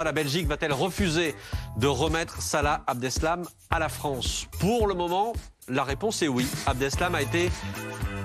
La Belgique va-t-elle refuser de remettre Salah Abdeslam à la France? Pour le moment, la réponse est oui. Abdeslam a été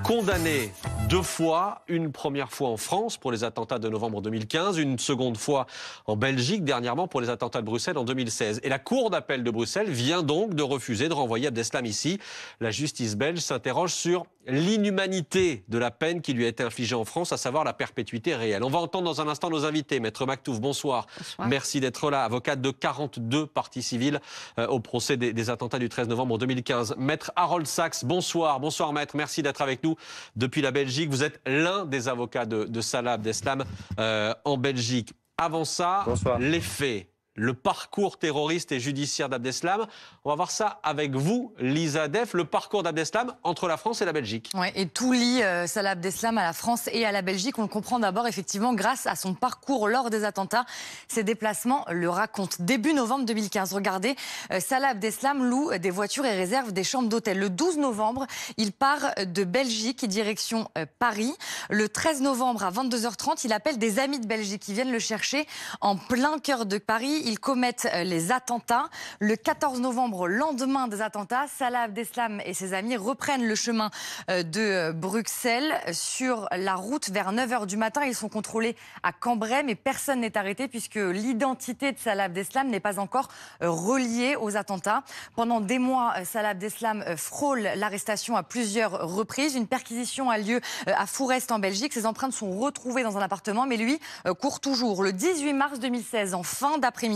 condamné 2 fois, une première fois en France pour les attentats de novembre 2015, une seconde fois en Belgique dernièrement pour les attentats de Bruxelles en 2016. Et la Cour d'appel de Bruxelles vient donc de refuser de renvoyer Abdeslam ici. La justice belge s'interroge sur l'inhumanité de la peine qui lui a été infligée en France, à savoir la perpétuité réelle. On va entendre dans un instant nos invités. Maître Maktouf, bonsoir. Bonsoir. Merci d'être là. Avocate de 42 parties civiles au procès des attentats du 13 novembre 2015. Maître Harold Sachs, bonsoir. Bonsoir maître, merci d'être avec nous depuis la Belgique. Vous êtes l'un des avocats de Salah Abdeslam en Belgique. Avant ça, bonsoir. Les faits. Le parcours terroriste et judiciaire d'Abdeslam. On va voir ça avec vous, Lisa Adef, le parcours d'Abdeslam entre la France et la Belgique. Ouais, et tout lie Salah Abdeslam à la France et à la Belgique. On le comprend d'abord effectivement grâce à son parcours lors des attentats. Ses déplacements le racontent. Début novembre 2015, regardez, Salah Abdeslam loue des voitures et réserve des chambres d'hôtel. Le 12 novembre, il part de Belgique direction Paris. Le 13 novembre à 22h30, il appelle des amis de Belgique qui viennent le chercher en plein cœur de Paris. Ils commettent les attentats. Le 14 novembre, lendemain des attentats, Salah Abdeslam et ses amis reprennent le chemin de Bruxelles. Sur la route, vers 9h du matin, ils sont contrôlés à Cambrai, mais personne n'est arrêté puisque l'identité de Salah Abdeslam n'est pas encore reliée aux attentats. Pendant des mois, Salah Abdeslam frôle l'arrestation à plusieurs reprises. Une perquisition a lieu à Fourest en Belgique. Ses empreintes sont retrouvées dans un appartement, mais lui court toujours. Le 18 mars 2016, en fin d'après-midi,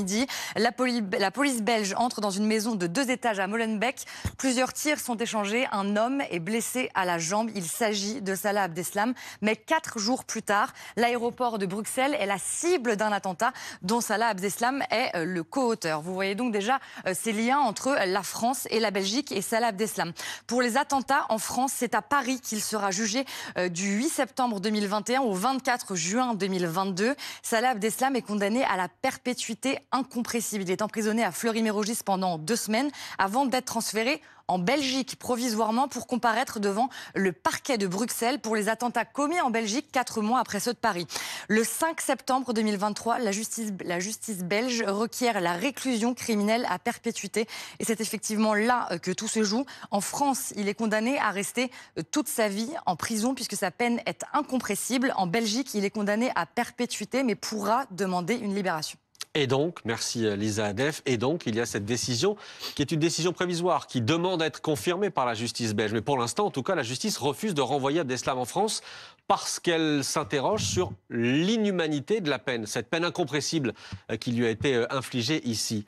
la police belge entre dans une maison de 2 étages à Molenbeek. Plusieurs tirs sont échangés. Un homme est blessé à la jambe. Il s'agit de Salah Abdeslam. Mais 4 jours plus tard, l'aéroport de Bruxelles est la cible d'un attentat dont Salah Abdeslam est le co-auteur. Vous voyez donc déjà ces liens entre la France et la Belgique et Salah Abdeslam. Pour les attentats en France, c'est à Paris qu'il sera jugé du 8 septembre 2021 au 24 juin 2022. Salah Abdeslam est condamné à la perpétuité incompressible. Il est emprisonné à Fleury-Mérogis pendant 2 semaines avant d'être transféré en Belgique provisoirement pour comparaître devant le parquet de Bruxelles pour les attentats commis en Belgique 4 mois après ceux de Paris. Le 5 septembre 2023, la justice belge requiert la réclusion criminelle à perpétuité. Et c'est effectivement là que tout se joue. En France, il est condamné à rester toute sa vie en prison puisque sa peine est incompressible. En Belgique, il est condamné à perpétuité mais pourra demander une libération. Et donc, merci Lisa Adef, et donc il y a cette décision qui est une décision provisoire, qui demande à être confirmée par la justice belge. Mais pour l'instant, en tout cas, la justice refuse de renvoyer Abdeslam en France parce qu'elle s'interroge sur l'inhumanité de la peine, cette peine incompressible qui lui a été infligée ici.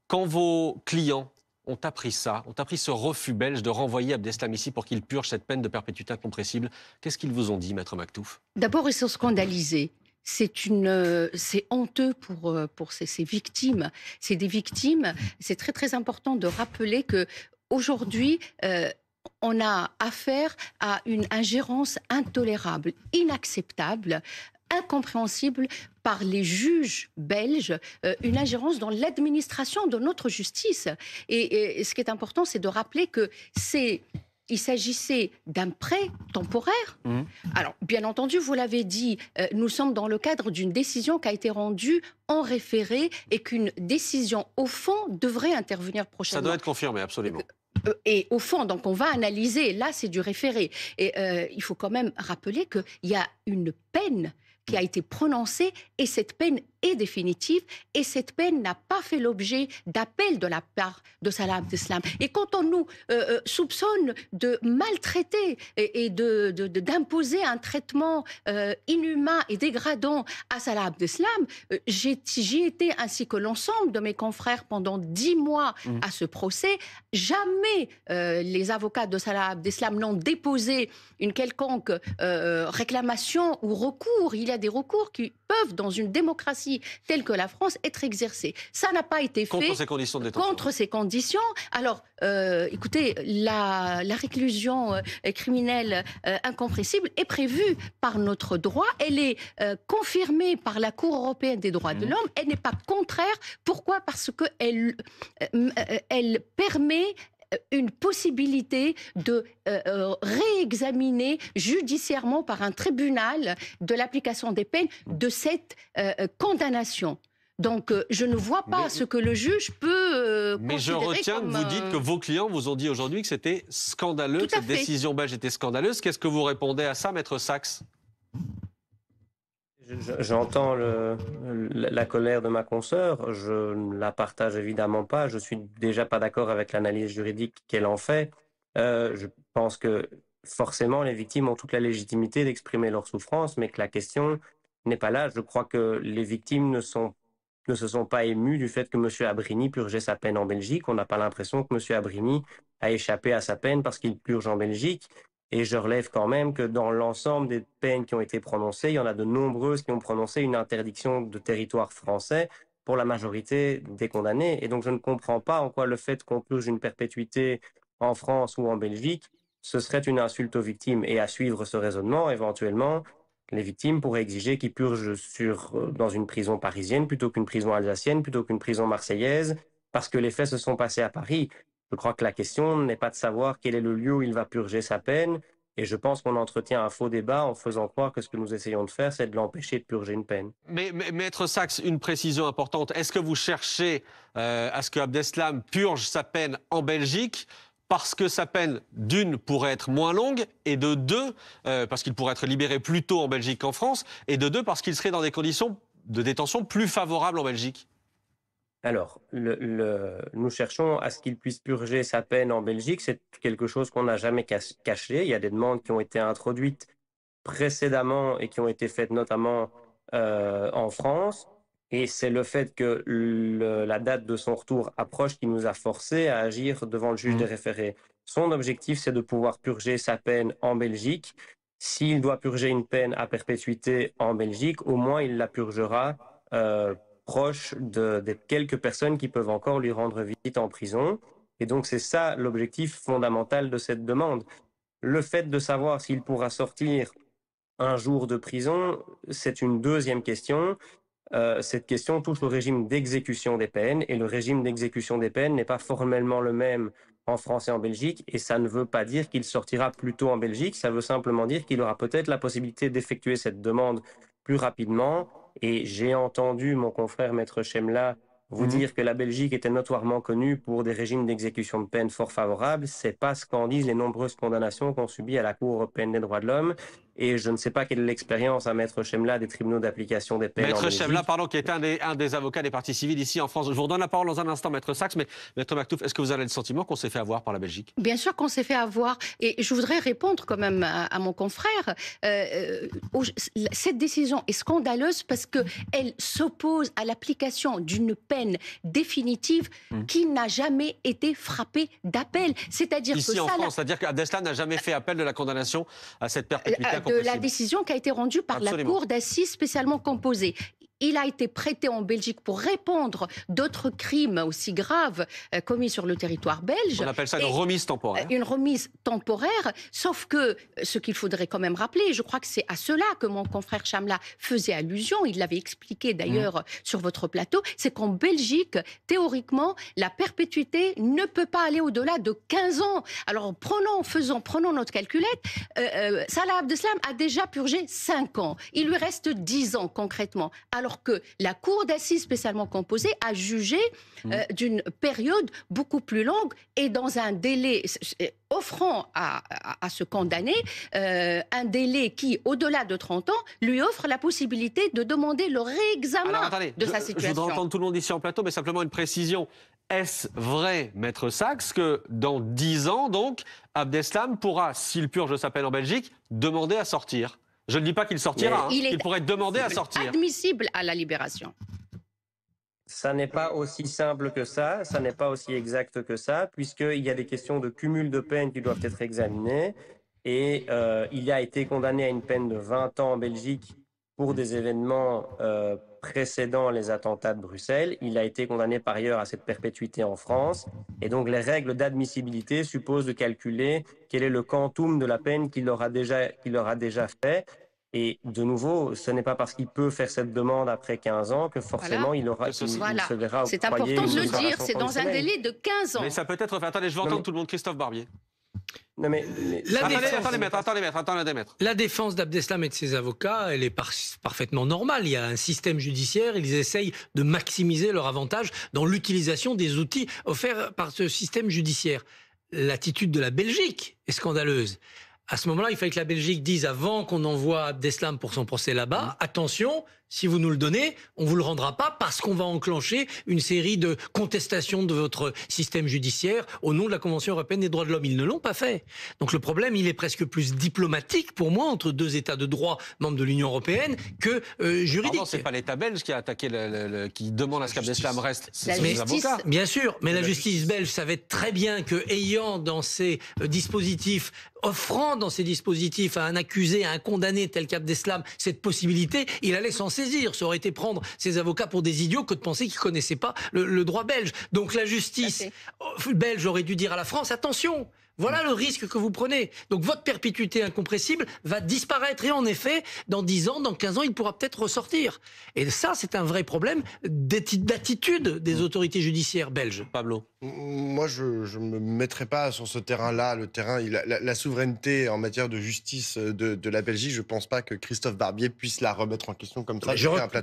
Quand vos clients ont appris ça, ont appris ce refus belge de renvoyer Abdeslam ici pour qu'il purge cette peine de perpétuité incompressible, qu'est-ce qu'ils vous ont dit, Maître Maktouf? D'abord, ils sont scandalisés. C'est honteux pour ces victimes. C'est des victimes. C'est très très important de rappeler que aujourd'hui, on a affaire à une ingérence intolérable, inacceptable, incompréhensible par les juges belges, une ingérence dans l'administration de notre justice. Et ce qui est important, c'est de rappeler que il s'agissait d'un prêt temporaire. Alors, bien entendu, vous l'avez dit, nous sommes dans le cadre d'une décision qui a été rendue en référé et qu'une décision au fond devrait intervenir prochainement. Ça doit être confirmé, absolument. Et au fond, donc on va analyser, là c'est du référé. Et il faut quand même rappeler qu'il y a une peine qui a été prononcée et cette peine est définitive et cette peine n'a pas fait l'objet d'appel de la part de Salah Abdeslam. Et quand on nous soupçonne de maltraiter et d'imposer un traitement inhumain et dégradant à Salah Abdeslam, j'y étais ainsi que l'ensemble de mes confrères pendant 10 mois à ce procès. Jamais les avocats de Salah Abdeslam n'ont déposé une quelconque réclamation ou recours. Il y a des recours qui peuvent, dans une démocratie telle que la France, être exercés. Ça n'a pas été fait. Contre ces conditions de détention. Contre ces conditions. Alors, écoutez, la réclusion criminelle incompressible est prévue par notre droit. Elle est confirmée par la Cour européenne des droits de l'homme. Elle n'est pas contraire. Pourquoi ? Parce qu'elle permet une possibilité de réexaminer judiciairement par un tribunal de l'application des peines de cette condamnation. Donc, je ne vois pas ce que le juge peut mais je retiens que vous dites que vos clients vous ont dit aujourd'hui que c'était scandaleux, que cette décision belge était scandaleuse. Qu'est-ce que vous répondez à ça, Maître Sachs? J'entends la colère de ma consoeur, je ne la partage évidemment pas, je suis déjà pas d'accord avec l'analyse juridique qu'elle en fait. Je pense que forcément les victimes ont toute la légitimité d'exprimer leur souffrance, mais que la question n'est pas là. Je crois que les victimes ne se sont pas émues du fait que M. Abriny purgeait sa peine en Belgique. On n'a pas l'impression que M. Abriny a échappé à sa peine parce qu'il purge en Belgique. Et je relève quand même que dans l'ensemble des peines qui ont été prononcées, il y en a de nombreuses qui ont prononcé une interdiction de territoire français pour la majorité des condamnés. Et donc je ne comprends pas en quoi le fait qu'on purge une perpétuité en France ou en Belgique, ce serait une insulte aux victimes. Et à suivre ce raisonnement, éventuellement, les victimes pourraient exiger qu'ils purgent dans une prison parisienne plutôt qu'une prison alsacienne, plutôt qu'une prison marseillaise, parce que les faits se sont passés à Paris. Je crois que la question n'est pas de savoir quel est le lieu où il va purger sa peine, et je pense qu'on entretient un faux débat en faisant croire que ce que nous essayons de faire, c'est de l'empêcher de purger une peine. Mais Maître Sachs, une précision importante. Est-ce que vous cherchez à ce que Abdeslam purge sa peine en Belgique parce que sa peine, d'une, pourrait être moins longue, et de deux, parce qu'il pourrait être libéré plus tôt en Belgique qu'en France, et de deux, parce qu'il serait dans des conditions de détention plus favorables en Belgique? Alors, nous cherchons à ce qu'il puisse purger sa peine en Belgique. C'est quelque chose qu'on n'a jamais caché. Il y a des demandes qui ont été introduites précédemment et qui ont été faites notamment en France. Et c'est le fait que la date de son retour approche qui nous a forcés à agir devant le juge des référés. Son objectif, c'est de pouvoir purger sa peine en Belgique. S'il doit purger une peine à perpétuité en Belgique, au moins il la purgera proche des quelques personnes qui peuvent encore lui rendre visite en prison. Et donc c'est ça l'objectif fondamental de cette demande. Le fait de savoir s'il pourra sortir un jour de prison, c'est une deuxième question. Cette question touche au régime d'exécution des peines, et le régime d'exécution des peines n'est pas formellement le même en France et en Belgique, et ça ne veut pas dire qu'il sortira plus tôt en Belgique, ça veut simplement dire qu'il aura peut-être la possibilité d'effectuer cette demande plus rapidement. Et j'ai entendu mon confrère Maître Chemla vous dire que la Belgique était notoirement connue pour des régimes d'exécution de peine fort favorables. C'est pas ce qu'en disent les nombreuses condamnations qu'ont subies à la Cour européenne des droits de l'homme. Et je ne sais pas quelle est l'expérience à Maître Chemla des tribunaux d'application des peines en Belgique. Maître Chemla, pardon, qui est un des avocats des parties civiles ici en France. Je vous redonne la parole dans un instant, Maître Sachs, mais Maître Maktouf, est-ce que vous avez le sentiment qu'on s'est fait avoir par la Belgique? Bien sûr qu'on s'est fait avoir. Et je voudrais répondre quand même à mon confrère. Cette décision est scandaleuse parce qu'elle s'oppose à l'application d'une peine définitive qui n'a jamais été frappée d'appel. C'est-à-dire ici que en France, c'est-à-dire qu'Abdeslam n'a jamais fait appel de la condamnation à cette perpétuité de la décision qui a été rendue par la Cour d'assises spécialement composée. Il a été prêté en Belgique pour répondre d'autres crimes aussi graves commis sur le territoire belge. On appelle ça une remise temporaire. Une remise temporaire, sauf que ce qu'il faudrait quand même rappeler, je crois que c'est à cela que mon confrère Chemla faisait allusion, il l'avait expliqué d'ailleurs sur votre plateau, c'est qu'en Belgique, théoriquement, la perpétuité ne peut pas aller au-delà de 15 ans. Alors prenons notre calculette, Salah Abdeslam a déjà purgé 5 ans. Il lui reste 10 ans concrètement. Alors que la Cour d'assises spécialement composée a jugé d'une période beaucoup plus longue et dans un délai offrant à ce condamné un délai qui, au-delà de 30 ans, lui offre la possibilité de demander le réexamen de sa situation. Je voudrais entendre tout le monde ici en plateau, mais simplement une précision. Est-ce vrai, Maître Sachs, que dans 10 ans, donc, Abdeslam pourra, s'il purge sa peine en Belgique, demander à sortir? Je ne dis pas qu'il sortira, il pourrait demander à sortir. Admissible à la libération. Ça n'est pas aussi simple que ça n'est pas aussi exact que ça, puisqu'il y a des questions de cumul de peines qui doivent être examinées. Et il a été condamné à une peine de 20 ans en Belgique pour des événements précédant les attentats de Bruxelles. Il a été condamné par ailleurs à cette perpétuité en France. Et donc les règles d'admissibilité supposent de calculer quel est le quantum de la peine qu'il aura déjà fait. Et de nouveau, ce n'est pas parce qu'il peut faire cette demande après 15 ans que forcément il se verra octroyer. C'est important de le dire, c'est dans un délai de 15 ans. Mais ça peut être... Attendez, je vais entendre tout le monde. Christophe Barbier. Non, mais Attendez, maître. La défense d'Abdeslam et de ses avocats, elle est parfaitement normale. Il y a un système judiciaire, ils essayent de maximiser leur avantage dans l'utilisation des outils offerts par ce système judiciaire. L'attitude de la Belgique est scandaleuse. À ce moment-là, il fallait que la Belgique dise, avant qu'on envoie Abdeslam pour son procès là-bas, attention, si vous nous le donnez, on vous le rendra pas parce qu'on va enclencher une série de contestations de votre système judiciaire au nom de la Convention européenne des droits de l'homme. Ils ne l'ont pas fait. Donc le problème, il est presque plus diplomatique pour moi entre deux États de droit membres de l'Union européenne que juridique. Pardon, c'est pas l'État belge qui a attaqué, qui demande à ce qu'Abdeslam reste. C'est les avocats. Bien sûr, mais la justice belge savait très bien que, ayant dans ses dispositifs, offrant dans ses dispositifs à un accusé, à un condamné tel qu'Abdeslam cette possibilité, il allait s'en saisir. Ça aurait été prendre ses avocats pour des idiots que de penser qu'ils ne connaissaient pas le droit belge. Donc la justice belge aurait dû dire à la France, attention, voilà le risque que vous prenez. Donc votre perpétuité incompressible va disparaître. Et en effet, dans 10 ans, dans 15 ans, il pourra peut-être ressortir. Et ça, c'est un vrai problème d'attitude des autorités judiciaires belges. Pablo. Moi, je ne me mettrai pas sur ce terrain-là. Le terrain, la souveraineté en matière de justice de la Belgique, je ne pense pas que Christophe Barbier puisse la remettre en question comme ça.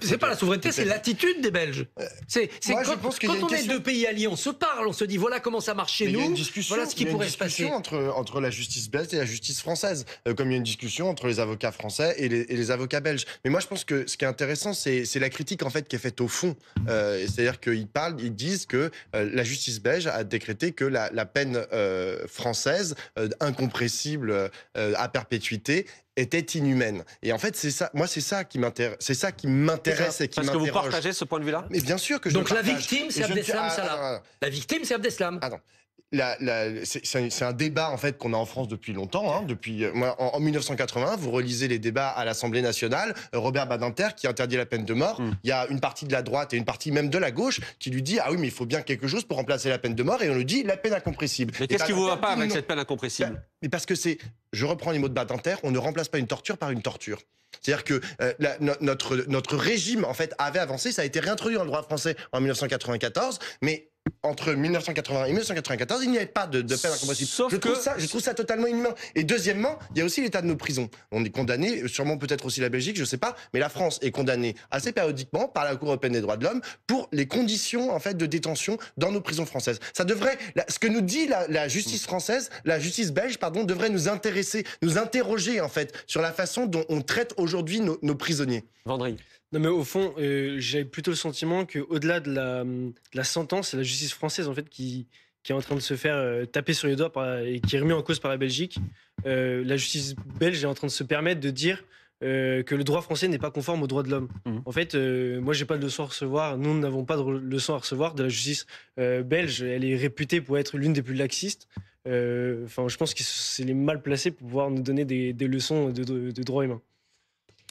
C'est pas la souveraineté, c'est l'attitude des Belges. Quand on est deux pays alliés, on se parle, on se dit voilà comment ça marche chez nous, voilà ce qui pourrait se passer. Entre la justice belge et la justice française, comme il y a une discussion entre les avocats français et les avocats belges. Mais moi, je pense que ce qui est intéressant, c'est la critique en fait qui est faite au fond. C'est-à-dire ils disent que la justice belge a décrété que la peine française, incompressible à perpétuité, était inhumaine. Et en fait, c'est ça. Moi, c'est ça qui m'intéresse. C'est ça qui m'intéresse et qui m'interroge. Parce que vous partagez ce point de vue-là ? Mais bien sûr que je Donc le la partage. victime, c'est Abdeslam Salah. La victime, c'est Abdeslam. Attends. C'est un débat en fait qu'on a en France depuis longtemps. Depuis en 1980, vous relisez les débats à l'Assemblée nationale. Robert Badinter qui interdit la peine de mort. Il y a une partie de la droite et une partie même de la gauche qui lui dit ah oui mais il faut bien quelque chose pour remplacer la peine de mort et on lui dit la peine incompressible. Mais qu'est-ce qui vous va pas avec cette peine incompressible ? Mais parce que je reprends les mots de Badinter, on ne remplace pas une torture par une torture. C'est-à-dire que notre régime en fait avait avancé, ça a été réintroduit dans le droit français en 1994, mais entre 1980 et 1994, il n'y avait pas de peine incompressible. Je trouve ça totalement inhumain. Et deuxièmement, il y a aussi l'état de nos prisons. On est condamné, sûrement peut-être aussi la Belgique, je ne sais pas, mais la France est condamnée assez périodiquement par la Cour européenne des droits de l'homme pour les conditions en fait de détention dans nos prisons françaises. Ça devrait, ce que nous dit la justice française, la justice belge, pardon, devrait nous intéresser, nous interroger en fait sur la façon dont on traite aujourd'hui nos prisonniers. Vendry. Non mais au fond, j'avais plutôt le sentiment qu'au-delà de la sentence, c'est la justice française en fait qui est en train de se faire taper sur les doigts et qui est remis en cause par la Belgique. La justice belge est en train de se permettre de dire que le droit français n'est pas conforme aux droits de l'homme. En fait, moi j'ai pas de leçon à recevoir, nous n'avons pas de leçon à recevoir de la justice belge. Elle est réputée pour être l'une des plus laxistes. Je pense que c'est les mal placés pour pouvoir nous donner des leçons de droit humain.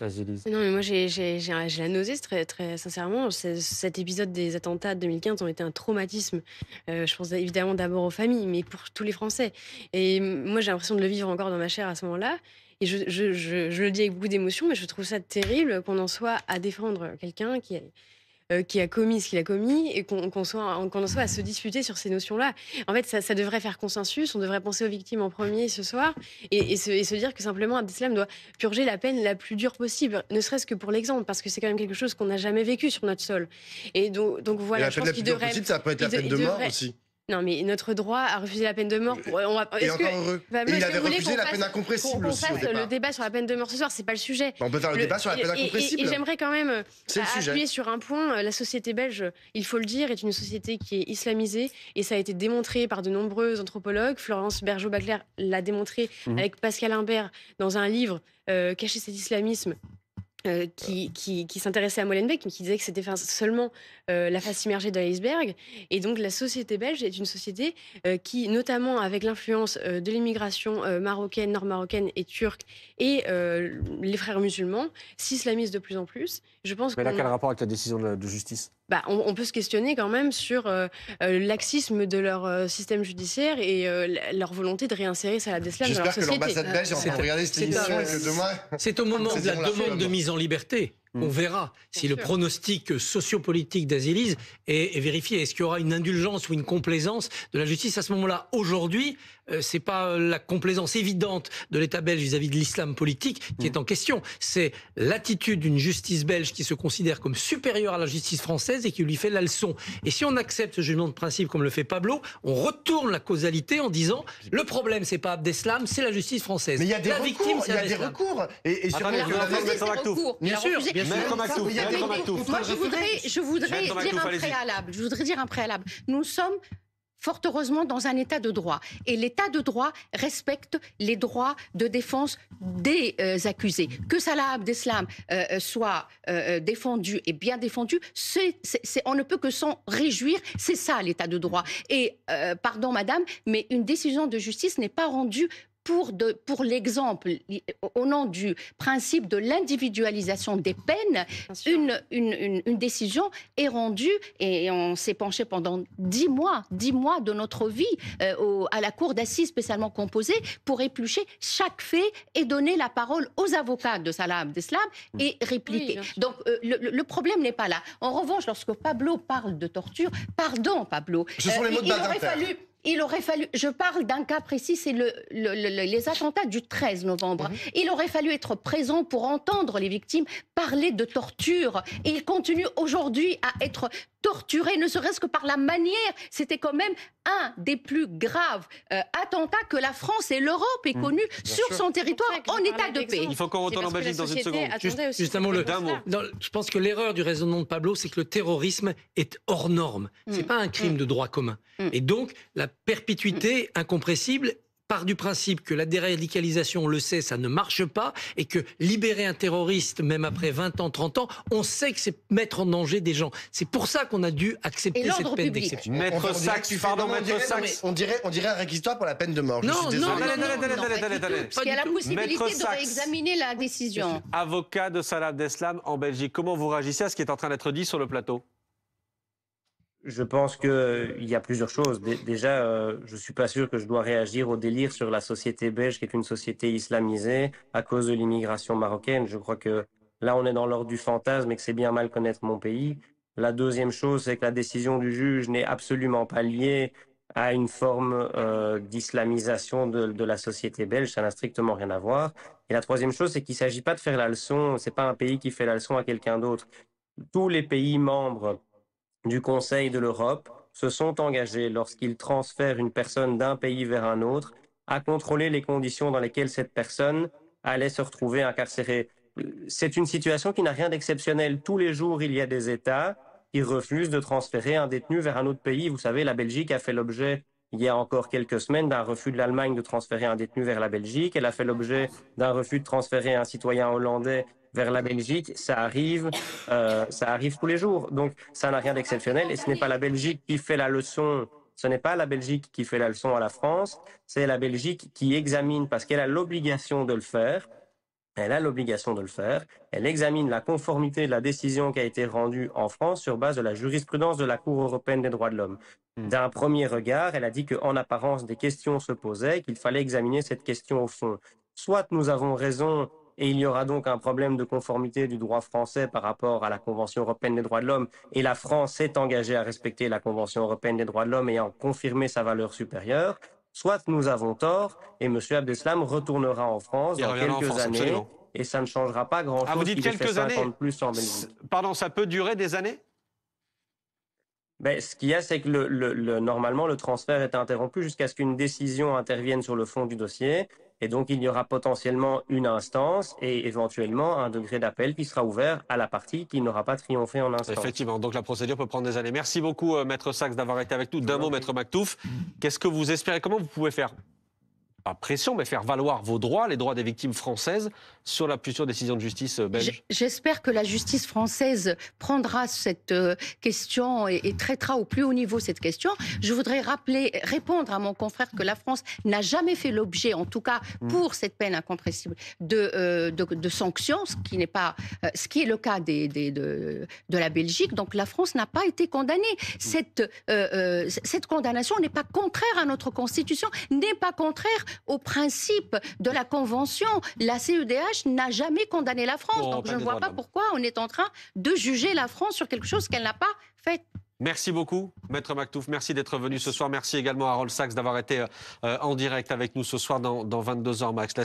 Non, mais moi j'ai la nausée, très, très sincèrement. Cet épisode des attentats de 2015 ont été un traumatisme. Je pense évidemment d'abord aux familles, mais pour tous les Français. Et moi j'ai l'impression de le vivre encore dans ma chair à ce moment-là. Et je le dis avec beaucoup d'émotion, mais je trouve ça terrible qu'on en soit à défendre quelqu'un qui a commis ce qu'il a commis et qu'on en soit à se disputer sur ces notions-là. En fait, ça devrait faire consensus, on devrait penser aux victimes en premier ce soir et se dire que simplement Abdeslam doit purger la peine la plus dure possible, ne serait-ce que pour l'exemple, parce que c'est quand même quelque chose qu'on n'a jamais vécu sur notre sol. Et donc voilà, je pense qu'il devrait... Possible, ça peut être la peine de mort aussi. Non, mais notre droit a refusé la peine de mort. Et encore heureux. Et il avait refusé la peine incompressible aussi au départ. Le débat sur la peine de mort ce soir, c'est pas le sujet. On peut faire le débat sur la peine incompressible. Et j'aimerais quand même appuyer sur un point. La société belge, il faut le dire, est une société qui est islamisée et ça a été démontré par de nombreux anthropologues. Florence Bergeau-Bacler l'a démontré avec Pascal Imbert dans un livre Cacher cet islamisme. Qui s'intéressait à Molenbeek, mais qui disait que c'était seulement la face immergée de l'iceberg. Et donc la société belge est une société qui, notamment avec l'influence de l'immigration marocaine, nord-marocaine et turque, et les frères musulmans, s'islamisent de plus en plus. Je pense mais là, quel rapport avec la décision de justice ? On peut se questionner quand même sur le laxisme de leur système judiciaire et leur volonté de réinsérer Salah Abdeslam dans leur société. J'espère que l'ambassade belge est en train de regarder cette émission et que demain... C'est au moment de la demande de mise en liberté qu'on verra si le pronostic sociopolitique d'Aziliz est vérifié. Est-ce qu'il y aura une indulgence ou une complaisance de la justice à ce moment-là ? Aujourd'hui, c'est pas la complaisance évidente de l'État belge vis-à-vis de l'islam politique qui est en question. C'est l'attitude d'une justice belge qui se considère comme supérieure à la justice française et qui lui fait la leçon. Et si on accepte ce jugement de principe comme le fait Pablo, on retourne la causalité en disant le problème c'est pas Abdeslam, c'est la justice française. Mais il y a des la recours, victime, il y a des recours. Et sur Attendez, Maître Maktouf. Bien sûr, bien sûr. Maître Maktouf, Maître Maktouf. Moi, je voudrais Maître Maktouf, dire un allez-y. préalable. Je voudrais dire un préalable. Nous sommes fort heureusement dans un état de droit. Et l'état de droit respecte les droits de défense des accusés. Que Salah Abdeslam soit défendu et bien défendu, on ne peut que s'en réjouir. C'est ça l'état de droit. Et, pardon madame, mais une décision de justice n'est pas rendue pour l'exemple, au nom du principe de l'individualisation des peines, une décision est rendue et on s'est penché pendant 10 mois de notre vie à la cour d'assises spécialement composée pour éplucher chaque fait et donner la parole aux avocats de Salah Abdeslam et répliquer. Oui, donc le problème n'est pas là. En revanche, lorsque Pablo parle de torture, pardon Pablo, Ce sont les mots de il aurait fallu, je parle d'un cas précis, c'est les attentats du 13 novembre. Il aurait fallu être présent pour entendre les victimes parler de torture. Et il continue aujourd'hui à être torturé, ne serait-ce que par la manière. C'était quand même un des plus graves attentats que la France et l'Europe aient connu sur son territoire en état de paix. Il faut qu'on retourne en Belgique dans une seconde. Justement, je pense que l'erreur du raisonnement de Pablo, c'est que le terrorisme est hors norme. C'est pas un crime de droit commun. Et donc, la perpétuité incompressible part du principe que la déradicalisation, on le sait, ça ne marche pas, et que libérer un terroriste, même après 20 ans, 30 ans, on sait que c'est mettre en danger des gens. C'est pour ça qu'on a dû accepter cette peine d'exception. Maître Sachs, pardon, Maître Sachs. On dirait un réquisitoire pour la peine de mort. Je suis désolé. Attendez. Parce qu'il y a la possibilité Maître de Sachs. réexaminer la décision. Avocat de Salah Abdeslam en Belgique, comment vous réagissez à ce qui est en train d'être dit sur le plateau? Je pense qu'il y a plusieurs choses. Déjà, je ne suis pas sûr que je dois réagir au délire sur la société belge, qui est une société islamisée, à cause de l'immigration marocaine. Je crois que là, on est dans l'ordre du fantasme et que c'est bien mal connaître mon pays. La deuxième chose, c'est que la décision du juge n'est absolument pas liée à une forme d'islamisation de la société belge. Ça n'a strictement rien à voir. Et la troisième chose, c'est qu'il ne s'agit pas de faire la leçon. Ce n'est pas un pays qui fait la leçon à quelqu'un d'autre. Tous les pays membres du Conseil de l'Europe se sont engagés, lorsqu'ils transfèrent une personne d'un pays vers un autre, à contrôler les conditions dans lesquelles cette personne allait se retrouver incarcérée. C'est une situation qui n'a rien d'exceptionnel. Tous les jours, il y a des États qui refusent de transférer un détenu vers un autre pays. Vous savez, la Belgique a fait l'objet, il y a encore quelques semaines, d'un refus de l'Allemagne de transférer un détenu vers la Belgique. Elle a fait l'objet d'un refus de transférer un citoyen hollandais vers la Belgique. Ça arrive tous les jours. Donc, ça n'a rien d'exceptionnel. Et ce n'est pas la Belgique qui fait la leçon. Ce n'est pas la Belgique qui fait la leçon à la France. C'est la Belgique qui examine, parce qu'elle a l'obligation de le faire. Elle a l'obligation de le faire. Elle examine la conformité de la décision qui a été rendue en France sur base de la jurisprudence de la Cour européenne des droits de l'homme. D'un premier regard, elle a dit qu'en apparence, des questions se posaient, qu'il fallait examiner cette question au fond. Soit nous avons raison et il y aura donc un problème de conformité du droit français par rapport à la Convention européenne des droits de l'homme, et la France s'est engagée à respecter la Convention européenne des droits de l'homme et à en confirmer sa valeur supérieure. Soit nous avons tort et M. Abdeslam retournera en France dans quelques années, absolument. Et ça ne changera pas grand-chose. Ah, vous dites quelques années plus en Belgique. Pardon, ça peut durer des années? Ben, ce qu'il y a, c'est que normalement, le transfert est interrompu jusqu'à ce qu'une décision intervienne sur le fond du dossier. Et donc, il y aura potentiellement une instance et éventuellement un degré d'appel qui sera ouvert à la partie qui n'aura pas triomphé en instance. Effectivement, donc la procédure peut prendre des années. Merci beaucoup, Maître Sachs, d'avoir été avec nous. D'un mot, Maître Maktouf, qu'est-ce que vous espérez? Comment vous pouvez faire, pas pression, mais faire valoir vos droits, les droits des victimes françaises, sur la future décision de justice belge? J'espère que la justice française prendra cette question et traitera au plus haut niveau cette question. Je voudrais répondre à mon confrère que la France n'a jamais fait l'objet, en tout cas pour cette peine incompressible, de sanctions, ce qui est le cas de la Belgique. Donc la France n'a pas été condamnée. Cette condamnation n'est pas contraire à notre Constitution, n'est pas contraire au principe de la Convention. La CEDH n'a jamais condamné la France. Donc je ne vois pas pourquoi on est en train de juger la France sur quelque chose qu'elle n'a pas fait. Merci beaucoup, Maître Maktouf. Merci d'être venu ce soir. Merci également à Harold Sachs d'avoir été en direct avec nous ce soir dans 22h max.